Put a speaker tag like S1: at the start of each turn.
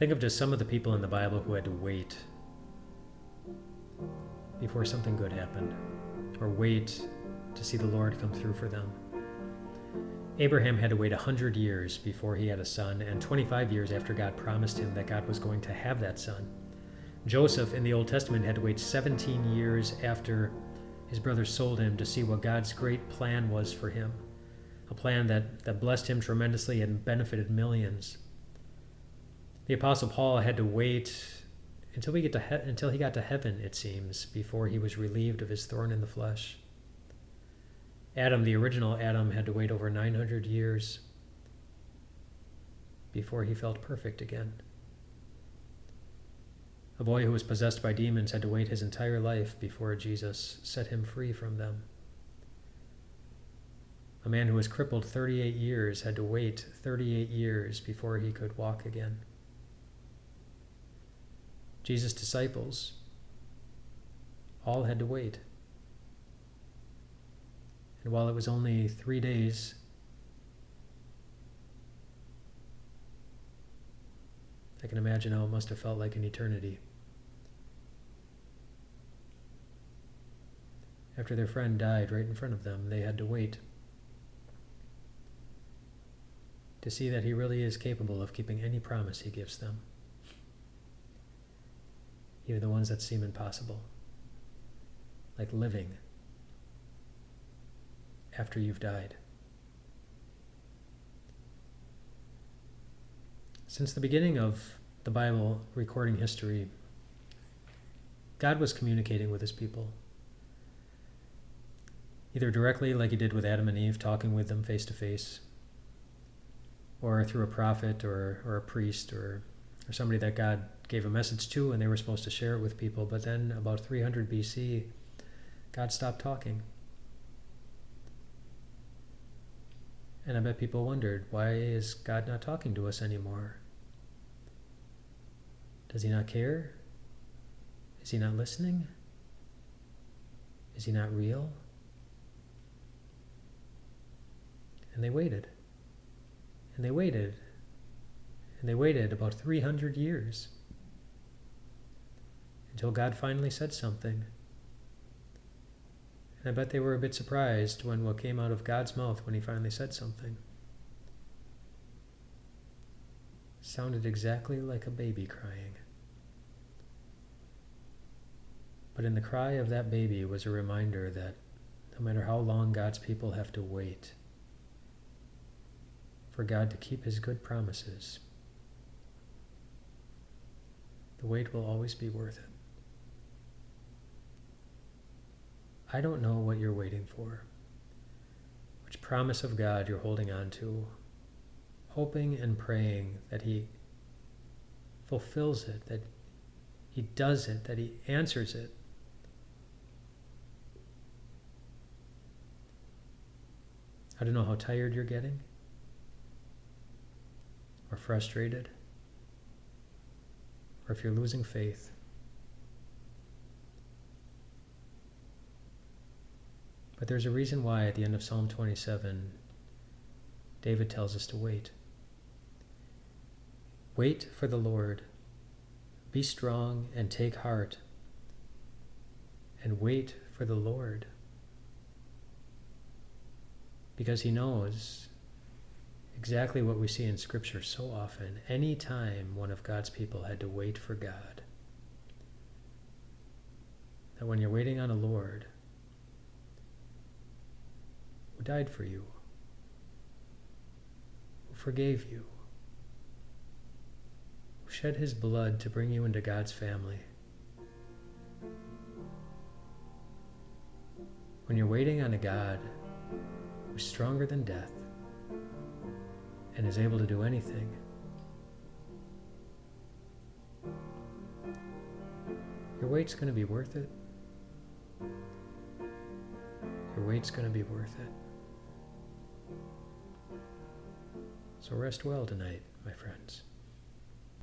S1: Think of just some of the people in the Bible who had to wait before something good happened, or wait to see the Lord come through for them. Abraham had to wait 100 years before he had a son, and 25 years after God promised him that God was going to have that son. Joseph in the Old Testament had to wait 17 years after his brothers sold him to see what God's great plan was for him, a plan that blessed him tremendously and benefited millions. The Apostle Paul had to wait until he got to heaven, it seems, before he was relieved of his thorn in the flesh. Adam, the original Adam, had to wait over 900 years before he felt perfect again. A boy who was possessed by demons had to wait his entire life before Jesus set him free from them. A man who was crippled 38 years had to wait 38 years before he could walk again. Jesus' disciples all had to wait. And while it was only 3 days, I can imagine how it must have felt like an eternity. After their friend died right in front of them, they had to wait to see that he really is capable of keeping any promise he gives them, even the ones that seem impossible, like living after you've died. Since the beginning of the Bible recording history, God was communicating with his people, either directly like he did with Adam and Eve, talking with them face to face, or through a prophet or a priest or somebody that God gave a message to and they were supposed to share it with people. But then about 300 BC, God stopped talking. And I bet people wondered, why is God not talking to us anymore? Does he not care? Is he not listening? Is he not real? And they waited. And they waited. And they waited about 300 years until God finally said something. And I bet they were a bit surprised when what came out of God's mouth when he finally said something sounded exactly like a baby crying. But in the cry of that baby was a reminder that no matter how long God's people have to wait for God to keep his good promises, the wait will always be worth it. I don't know what you're waiting for, which promise of God you're holding on to, hoping and praying that he fulfills it, that he does it, that he answers it. I don't know how tired you're getting, or frustrated, or if you're losing faith. But there's a reason why at the end of Psalm 27, David tells us to wait. Wait for the Lord. Be strong and take heart. And wait for the Lord. Because he knows exactly what we see in Scripture so often. Any time one of God's people had to wait for God, that when you're waiting on a Lord who died for you, who forgave you, who shed his blood to bring you into God's family, when you're waiting on a God who's stronger than death and is able to do anything, your wait's going to be worth it. Your wait's going to be worth it. So rest well tonight, my friends.